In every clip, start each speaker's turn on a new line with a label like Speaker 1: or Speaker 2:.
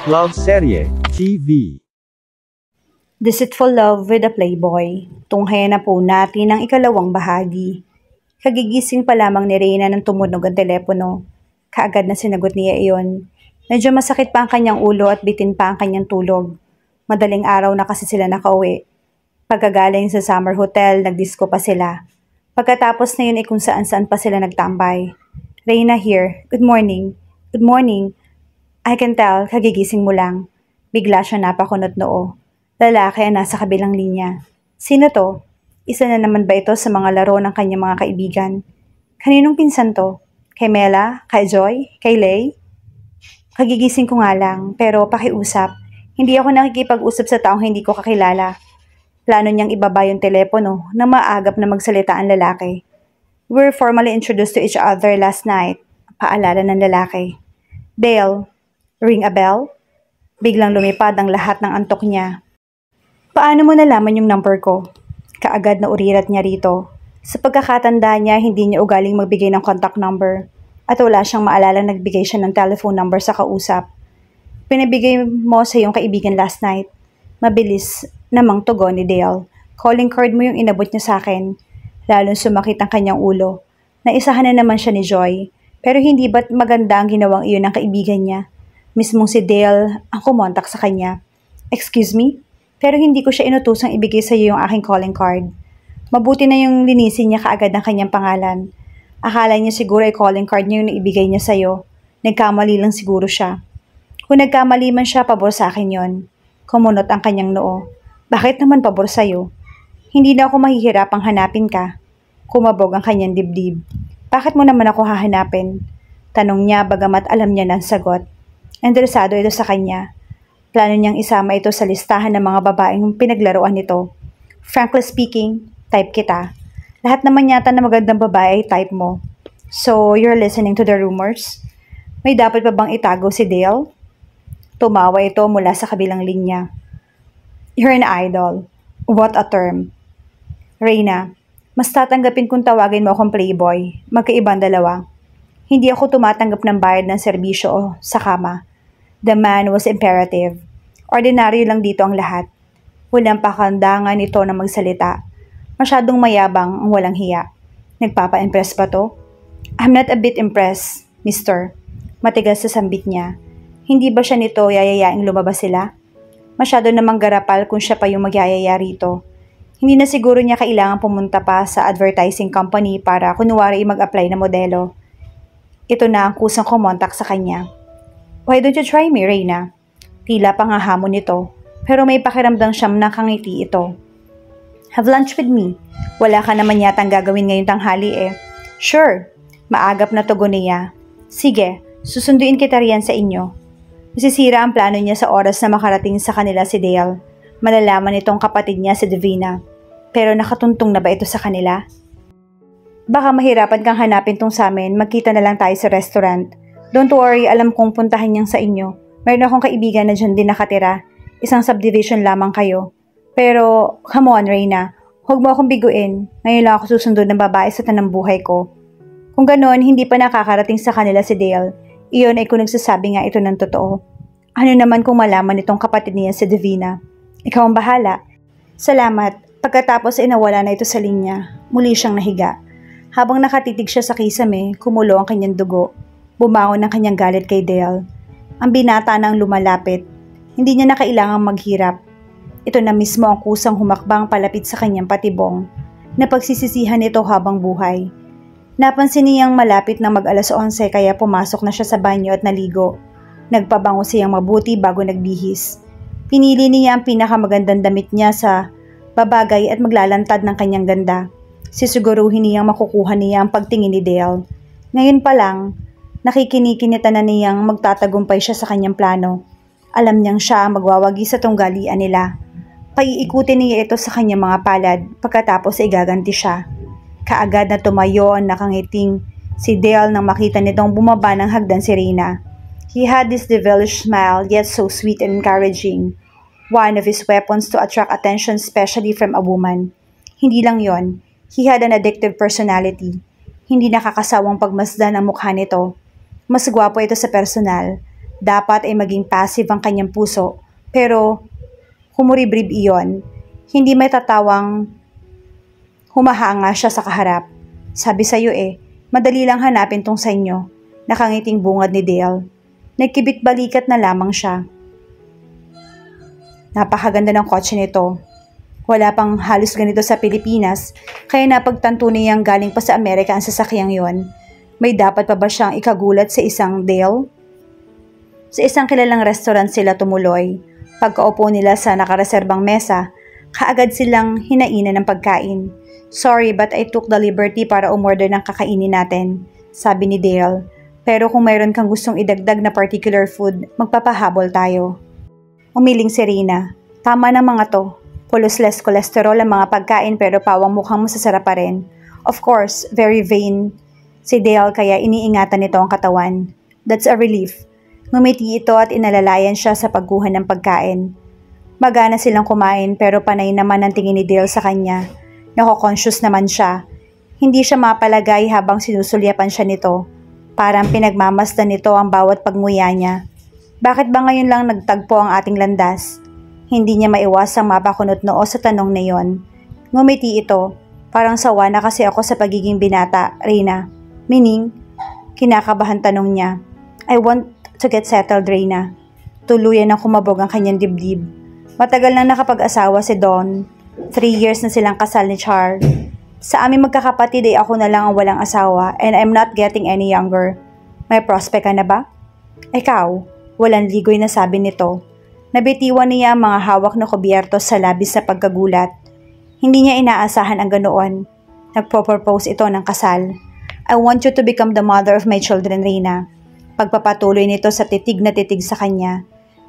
Speaker 1: Love Serye TV.
Speaker 2: Deceitful Love with a Playboy. Tunghayan na po natin ang ikalawang bahagi. Kagigising pa lamang ni Reyna nang tumunog ang telepono. Kaagad na sinagot niya iyon. Medyo masakit pa ang kanyang ulo at bitin pa ang kanyang tulog. Madaling araw na kasi sila nakauwi. Pagkagaling sa summer hotel, nagdisco pa sila. Pagkatapos na yun ay kung saan-saan pa sila nagtambay. Reyna here. Good morning. Good morning. I can tell, kagigising mo lang. Bigla siya napakunot noo. Lalaki ang nasa kabilang linya. Sino to? Isa na naman ba ito sa mga laro ng kanyang mga kaibigan? Kaninong pinsan to? Kay Mela? Kay Joy? Kay Lay? Kagigising ko nga lang, pero pakiusap. Hindi ako nakikipag-usap sa taong hindi ko kakilala. Plano niyang ibaba yung telepono na maagap na magsalita ang lalaki. We were formally introduced to each other last night. Paalala ng lalaki. Dale, ring a bell? Biglang lumipad ang lahat ng antok niya. Paano mo nalaman yung number ko? Kaagad na urirat niya rito. Sa pagkakatanda niya, hindi niya ugaling magbigay ng contact number. At wala siyang maalala nagbigay siya ng telephone number sa kausap. Pinabigay mo sa iyong kaibigan last night. Mabilis namang tugon ni Dale. Calling card mo yung inabot niya sa akin. Lalong sumakit ang kanyang ulo. Naisahan na naman siya ni Joy. Pero hindi ba't maganda ang ginawang iyon ng kaibigan niya? Mismong si Dale ang kumontak sa kanya. Excuse me? Pero hindi ko siya inutusang ibigay sa iyo yung aking calling card. Mabuti na yung linisin niya kaagad ng kanyang pangalan. Akala niya siguro ay calling card niya yung naibigay niya sa iyo. Nagkamali lang siguro siya. Kung nagkamali man siya, pabor sa akin yon. Kumunot ang kanyang noo. Bakit naman pabor sa iyo? Hindi na ako mahihirapang hanapin ka. Kumabog ang kanyang dibdib. Bakit mo naman ako hahanapin? Tanong niya bagamat alam niya ng sagot. Interesado ito sa kanya. Plano niyang isama ito sa listahan ng mga babaeng pinaglaruan nito. Frankly speaking, type kita. Lahat naman yata na magandang babae ay type mo. So, you're listening to the rumors? May dapat pa bang itago si Dale? Tumawa ito mula sa kabilang linya. You're an idol. What a term. Reyna, mas tatanggapin kung tawagin mo akong playboy. Magkaibang dalawa. Hindi ako tumatanggap ng bayad ng serbisyo o sa kama. The man was imperative. Ordinaryo lang dito ang lahat. Walang pakandangan ito na magsalita. Masyadong mayabang ang walang hiya. Nagpapa-impress ba to? I'm not a bit impressed, mister. Matigas sa sambit niya. Hindi ba siya nito yayayaing lumabas sila? Masyado namang garapal kung siya pa yung magyayaya rito. Hindi na siguro niya kailangan pumunta pa sa advertising company para kunwari mag-apply na modelo. Ito na ang kusang kumontak sa kanya. Why don't you try me, Reyna? Tila pangahamon nito, pero may pakiramdam siyang nakangiti ito. Have lunch with me. Wala ka naman yatang gagawin ngayong tanghali eh. Sure, maagap na tugon niya. Sige, susunduin kita riyan sa inyo. Masisira ang plano niya sa oras na makarating sa kanila si Dale. Malalaman itong kapatid niya si Divina. Pero nakatuntong na ba ito sa kanila? Baka mahirapan kang hanapin tong sa amin, magkita na lang tayo sa restaurant. Don't worry, alam kong puntahan niyang sa inyo. Mayroon akong kaibigan na dyan din nakatira. Isang subdivision lamang kayo. Pero, come on Reyna, huwag mo akong biguin. Ngayon lang ako susunod ng babae sa tanang buhay ko. Kung ganoon, hindi pa nakakarating sa kanila si Dale. Iyon ay kung nagsasabi nga ito ng totoo. Ano naman kung malaman itong kapatid niya si Divina? Ikaw ang bahala. Salamat. Pagkatapos ay nawala na ito sa linya. Muli siyang nahiga. Habang nakatitig siya sa kisame, kumulo ang kanyang dugo. Bumangon ang kanyang galit kay Dale. Ang binata nang lumalapit. Hindi niya na kailangang maghirap. Ito na mismo ang kusang humakbang palapit sa kanyang patibong. Napagsisisihan nito habang buhay. Napansin niyang malapit na mag-alas 11 kaya pumasok na siya sa banyo at naligo. Nagpabango siyang mabuti bago nagbihis. Pinili niya ang pinakamagandang damit niya sa babagay at maglalantad ng kanyang ganda. Sisiguruhin niyang makukuha niya ang pagtingin ni Dale. Ngayon pa lang, nakikinikinita na niyang magtatagumpay siya sa kanyang plano. Alam niyang siya ang magwawagi sa tunggalian nila. Paiikutin niya ito sa kanyang mga palad, pagkatapos ay gaganti siya. Kaagad na tumayo ang nakangiting si Dale nang makita nitong bumaba ng hagdan si Reyna. He had this devilish smile, yet so sweet and encouraging. One of his weapons to attract attention, especially from a woman. Hindi lang yon, he had an addictive personality. Hindi nakakasawang pagmasdan ang mukha nito. Mas gwapo ito sa personal. Dapat ay maging passive ang kanyang puso, pero humuribrib iyon. Hindi may tatawang humahanga siya sa kaharap. Sabi sa'yo madali lang hanapin tong sa inyo. Nakangiting bungad ni Dale. Nagkibit balikat na lamang siya. Napakaganda ng kotse nito. Wala pang halos ganito sa Pilipinas, kaya napagtanto niyang galing pa sa Amerika ang sasakyang yon. May dapat pa ba siyang ikagulat sa isang Dale? Sa isang kilalang restaurant sila tumuloy. Pagkaupo nila sa nakareserbang mesa, kaagad silang hinainan ng pagkain. Sorry, but I took the liberty para umorder ng kakainin natin, sabi ni Dale. Pero kung mayroon kang gustong idagdag na particular food, magpapahabol tayo. Umiling si Rina. Tama na mga to. Pulos less cholesterol ang mga pagkain pero pawang mukhang masasarap pa rin. Of course, very vain si Dale kaya iniingatan nito ang katawan. That's a relief. Ngumiti ito at inalalayan siya sa pagkuha ng pagkain. Magana silang kumain pero panay naman ang tingin ni Dale sa kanya. Nako-conscious naman siya. Hindi siya mapalagay habang sinusulyapan siya nito. Parang pinagmamasdan nito ang bawat pagmuya niya. Bakit ba ngayon lang nagtagpo ang ating landas? Hindi niya maiwasang mapakunot noo sa tanong na yon. Ngumiti ito. Parang sawa na kasi ako sa pagiging binata, Rina. Meaning, kinakabahan tanong niya. I want to get settled, Rina. Tuluyan ang kumabog ang kanyang dibdib. Matagal na nakapag-asawa si Dawn. 3 years na silang kasal ni Char. Sa aming magkakapatid ay ako na lang ang walang asawa and I'm not getting any younger. May prospect ka na ba? Ikaw, walang ligoy na sabi nito. Nabitiwan niya ang mga hawak na kubyertos sa labis sa pagkagulat. Hindi niya inaasahan ang ganoon. Nagpo-propose ito ng kasal. I want you to become the mother of my children, Rina. Pagpapatuloy nito sa titig na titig sa kanya.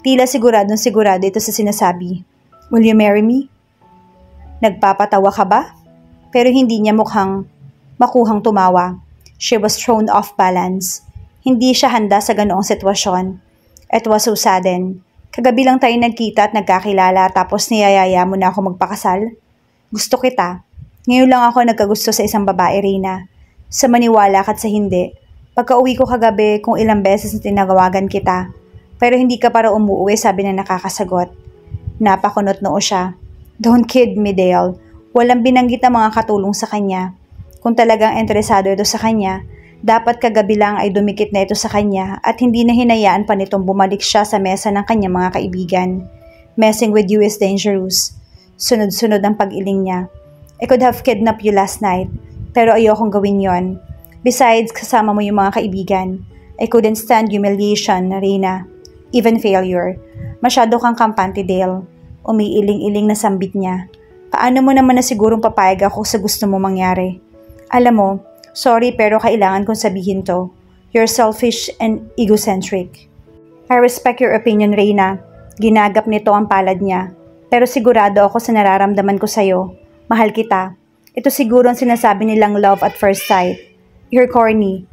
Speaker 2: Tila siguradong sigurado ito sa sinasabi. Will you marry me? Nagpapatawa ka ba? Pero hindi niya mukhang makuhang tumawa. She was thrown off balance. Hindi siya handa sa ganoong sitwasyon. It was so sudden. Kagabi lang tayo nagkita at nagkakilala tapos niyayaya mo na ako magpakasal? Gusto kita. Ngayon lang ako nagkagusto sa isang babae, Rina. Sa maniwala ka at sa hindi. Pagka-uwi ko kagabi kung ilang beses na tinawagan kita. Pero hindi ka para umuwi, sabi na nakakasagot. Napakunot noo siya. Don't kid me, Dale. Walang binanggit ang mga katulong sa kanya. Kung talagang interesado ito sa kanya, dapat kagabi lang ay dumikit na ito sa kanya at hindi na hinayaan pa nitong bumalik siya sa mesa ng kanyang mga kaibigan. Messing with you is dangerous. Sunod-sunod ang pag-iling niya. I could have kidnapped you last night, pero ayokong gawin yon. Besides, kasama mo yung mga kaibigan. I couldn't stand humiliation, Rina. Even failure. Masyado kang kampante, Dale. Umiiling-iling na sambit niya. Paano mo naman na sigurong papayag ako sa gusto mo mangyari? Alam mo, sorry pero kailangan kong sabihin to. You're selfish and egocentric. I respect your opinion, Reyna. Ginagap nito ang palad niya. Pero sigurado ako sa nararamdaman ko sa'yo. Mahal kita. Ito siguro ang sinasabi nilang love at first sight. You're corny.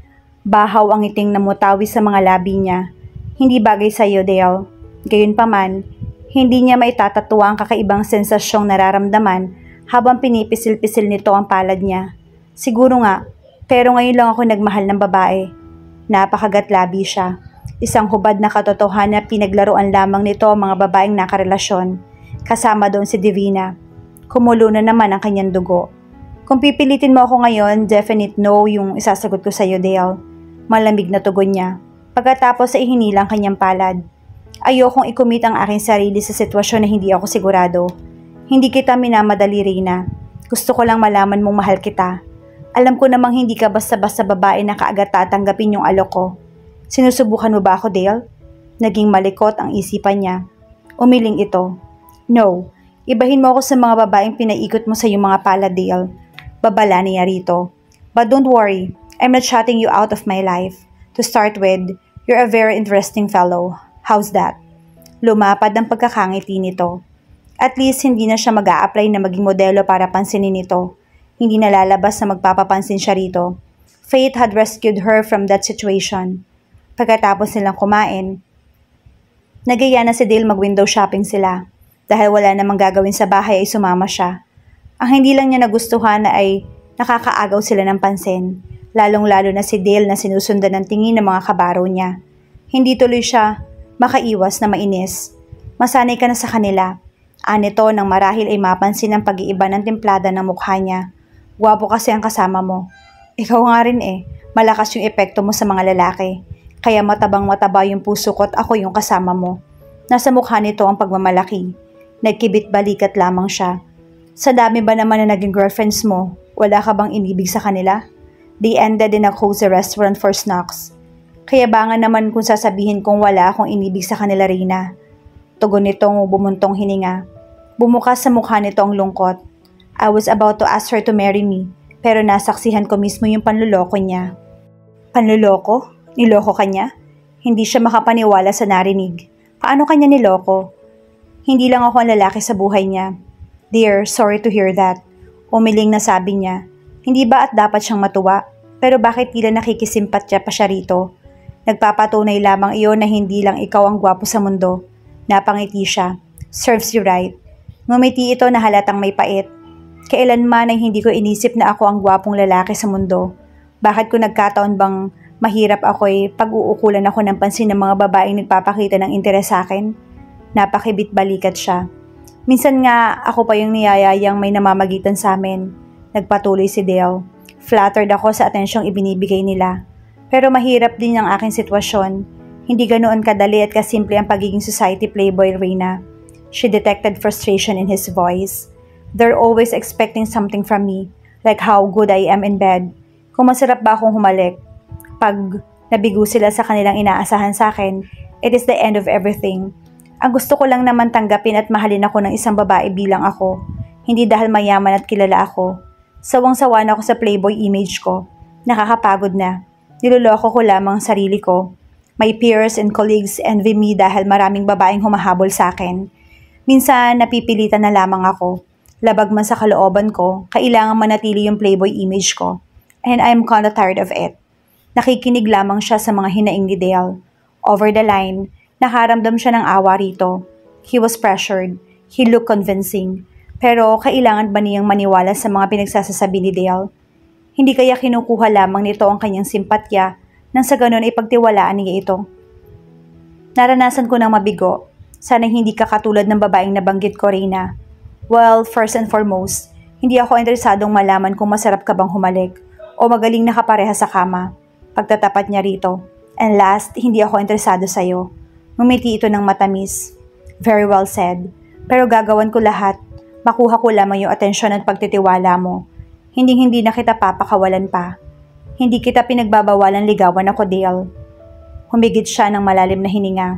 Speaker 2: Bahaw ang iting namutawi sa mga labi niya. Hindi bagay sa'yo, Dale. Gayunpaman, hindi niya maitatatuwa ang kakaibang sensasyong nararamdaman habang pinipisil-pisil nito ang palad niya. Siguro nga, pero ngayon lang ako nagmahal ng babae. Napakagatlabi siya. Isang hubad na katotohanan na pinaglaruan lamang nito ang mga babaeng nakarelasyon. Kasama doon si Divina. Kumulo na naman ang kanyang dugo. Kung pipilitin mo ako ngayon, definite no yung isasagot ko sa iyo, Dale. Malamig na tugon niya. Pagkatapos ay hinilang kanyang palad. Ayokong ikumit ang aking sarili sa sitwasyon na hindi ako sigurado. Hindi kita minamadali, Reyna. Gusto ko lang malaman mong mahal kita. Alam ko namang hindi ka basta-basta babae na kaagad tatanggapin yung alok ko. Sinusubukan mo ba ako, Dale? Naging malikot ang isipan niya. Umiling ito. No, ibahin mo ako sa mga babaeng pinaikot mo sa iyong mga palad, Dale. Babala niya rito. But don't worry, I'm not shutting you out of my life. To start with, you're a very interesting fellow. How's that? Lumapad ang pagkakangiti nito. At least hindi na siya mag-a-apply na maging modelo para pansinin nito. Hindi na lalabas na magpapapansin siya rito. Fate had rescued her from that situation. Pagkatapos nilang kumain, nagaya na si Dale mag-window shopping sila. Dahil wala namang gagawin sa bahay ay sumama siya. Ang hindi lang niya nagustuhan ay nakakaagaw sila ng pansin. Lalong-lalo na si Dale na sinusundan ng tingin ng mga kabaro niya. Hindi tuloy siya makaiwas na mainis. Masanay ka na sa kanila. Anito nang marahil ay mapansin ang pag-iiba ng templada ng mukha niya. Gwapo kasi ang kasama mo. Ikaw nga rin malakas yung epekto mo sa mga lalaki. Kaya matabang-mataba yung puso ko at ako yung kasama mo. Nasa mukha nito ang pagmamalaki. Nagkibit-balikat lamang siya. Sa dami ba naman na naging girlfriends mo, wala ka bang inibig sa kanila? They ended in a cozy restaurant for snacks. Kaya ba nga naman kung sasabihin kong wala akong inibig sa kanila, Reyna? Tugon nitong bumuntong hininga. Bumukas sa mukha nito ang lungkot. I was about to ask her to marry me, pero nasaksihan ko mismo yung panluloko niya. Panluloko? Niloko ka niya? Hindi siya makapaniwala sa narinig. Paano kanya niloko? Hindi lang ako ang lalaki sa buhay niya. Dear, sorry to hear that. Umiling na sabi niya. Hindi ba at dapat siyang matuwa? Pero bakit tila nakikisimpatya pa siya rito? Nagpapatunay lamang iyon na hindi lang ikaw ang gwapo sa mundo. Napangiti siya. Serves you right. Ngumiti ito na halatang may pait. Kailanman ay hindi ko inisip na ako ang gwapong lalaki sa mundo. Bakit ko nagkataon bang mahirap ako'y pag-uukulan ako ng pansin ng mga babaeng nagpapakita ng interes sa akin? Napakibit-balikat siya. Minsan nga ako pa yung niyayayang may namamagitan sa amin. Nagpatuloy si Dale. Flattered ako sa atensyong ibinibigay nila. Pero mahirap din ang aking sitwasyon. Hindi ganoon kadali at kasimple ang pagiging society playboy, Reyna. She detected frustration in his voice. They're always expecting something from me, like how good I am in bed. Kung masarap ba akong humalik. Pag nabigo sila sa kanilang inaasahan sa akin, it is the end of everything. Ang gusto ko lang naman tanggapin at mahalin ako ng isang babae bilang ako, hindi dahil mayaman at kilala ako. Sawang-sawa na ako sa playboy image ko. Nakakapagod na. Niloloko ko lamang sarili ko. My peers and colleagues envy me dahil maraming babaeng humahabol sa akin. Minsan napipilitan na lamang ako. Labag man sa kalooban ko, kailangan manatili yung playboy image ko. And I'm kinda tired of it. Nakikinig lamang siya sa mga hinaing ni Dale. Over the line, nakaramdam siya ng awa rito. He was pressured. He looked convincing. Pero kailangan ba niyang maniwala sa mga pinagsasasabi ni Dale? Hindi kaya kinukuha lamang nito ang kanyang simpatya nang sa ganun ay pagtiwalaan niya ito? Naranasan ko ng mabigo. Sana hindi ka katulad ng babaeng nabanggit ko, Reyna. Well, first and foremost, hindi ako interesadong malaman kung masarap ka bang humalik o magaling na kapareha sa kama. Pagtatapat niya rito. And last, hindi ako interesado sa'yo. Ngumiti ito ng matamis. Very well said. Pero gagawan ko lahat. Makuha ko lamang yung atensyon at pagtitiwala mo. Hindi na kita papakawalan pa. Hindi kita pinagbabawalan ligawan ako, Dale. Humigit siya ng malalim na hininga.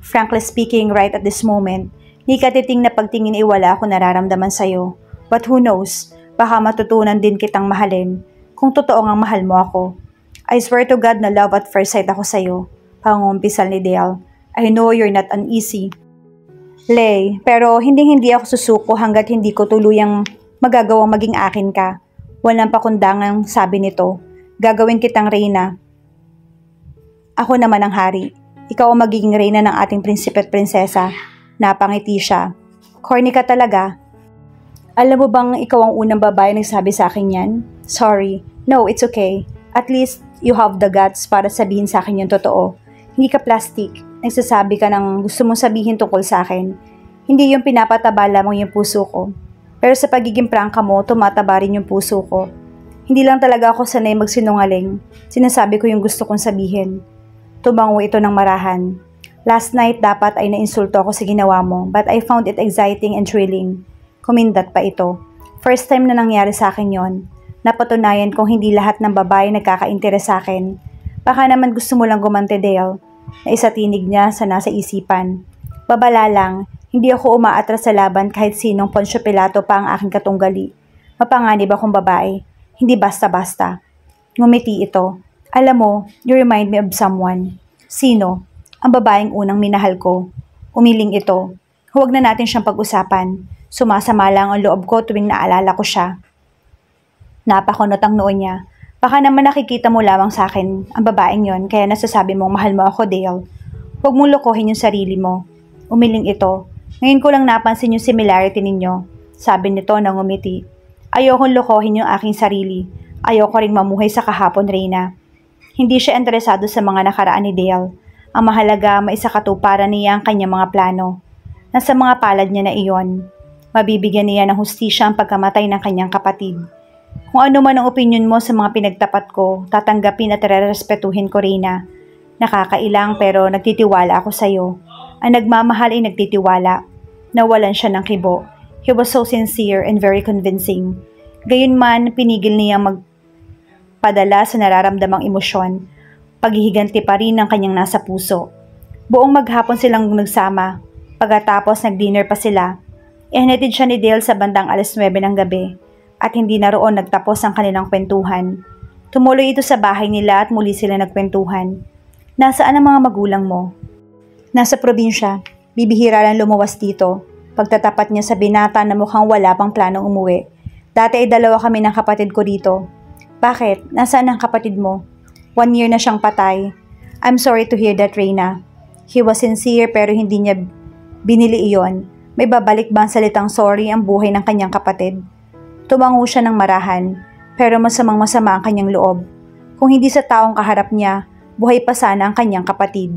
Speaker 2: Frankly speaking, right at this moment, di katiting na pagtingin ay wala ako nararamdaman sa'yo. But who knows, baka matutunan din kitang mahalin kung totoo ngang mahal mo ako. I swear to God na love at first sight ako sa'yo, pangungumpisal ni Dale. I know you're not uneasy. Lay, pero hindi ako susuko hanggat hindi ko tuluyang magagawang maging akin ka. Walang pakundangang sabi nito. Gagawin kitang reyna. Ako naman ang hari. Ikaw ang magiging reyna ng ating prinsipe at prinsesa. Napangiti siya. Corny ka talaga. Alam mo bang ikaw ang unang babae nagsabi sa akin yan? Sorry. No, it's okay. At least you have the guts para sabihin sa akin yung totoo. Hindi ka plastic. Nagsasabi ka ng gusto mong sabihin tungkol sa akin. Hindi yung pinapataba lamang yung puso ko. Pero sa pagiging prangka mo, tumataba rin yung puso ko. Hindi lang talaga ako sanay magsinungaling. Sinasabi ko yung gusto kong sabihin. Tumango ito ng marahan. Last night dapat ay nainsulto ako sa ginawa mo, but I found it exciting and thrilling. Kumindat pa ito. First time na nangyari sa akin yon. Napatunayan kong hindi lahat ng babae nagkaka-interes sa akin. Baka naman gusto mo lang gumante, Dale. Na isa tinig niya sa nasa isipan. Babala lang, hindi ako umaatras sa laban kahit sinong Poncio Pilato pa ang aking katunggali. Mapanganib akong babae. Hindi basta-basta. Ngumiti ito. Alam mo, you remind me of someone. Sino? Ang babaeng unang minahal ko. Umiling ito. Huwag na natin siyang pag-usapan. Sumasama lang ang loob ko tuwing naalala ko siya. Napakunot ang noo niya. Baka naman nakikita mo lamang sa akin ang babaeng yon kaya nasasabi mong mahal mo ako, Dale. Huwag mong lokohin yung sarili mo. Umiling ito. Ngayon ko lang napansin yung similarity ninyo. Sabi nito nang umiti. Ayokong lokohin yung aking sarili. Ayoko ring mamuhay sa kahapon, Reyna. Hindi siya interesado sa mga nakaraan ni Dale. Ang mahalaga, maisakatuparan niya ang kanyang mga plano. Nasa mga palad niya na iyon. Mabibigyan niya ng hustisya ang pagkamatay ng kanyang kapatid. Kung ano man ang opinyon mo sa mga pinagtapat ko, tatanggapin at rerespetuhin ko, Reyna. Nakakailang pero nagtitiwala ako sa iyo. Ang nagmamahal ay nagtitiwala. Nawalan siya ng kibo. He was so sincere and very convincing. Gayunman, pinigil niyang magpadala sa nararamdamang emosyon. Paghihiganti pa rin ang kanyang nasa puso. Buong maghapon silang nagsama. Pagkatapos nag-dinner pa sila. Ihanatid siya ni Dale sa bandang 9:00 ng gabi. At hindi na roon nagtapos ang kanilang kwentuhan. Tumuloy ito sa bahay nila at muli sila nagkwentuhan. Nasaan ang mga magulang mo? Nasa probinsya. Bibihira lang lumuwas dito. Pagtatapat niya sa binata na mukhang wala pang planong umuwi. Dati ay 2 kami ng kapatid ko dito. Bakit? Nasaan ang kapatid mo? 1 year na siyang patay. I'm sorry to hear that, Reyna. He was sincere pero hindi niya binili iyon. May babalik ba ang salitang sorry ang buhay ng kanyang kapatid? Tumango siya ng marahan, pero masamang masama ang kanyang loob. Kung hindi sa taong kaharap niya, buhay pa sana ang kanyang kapatid.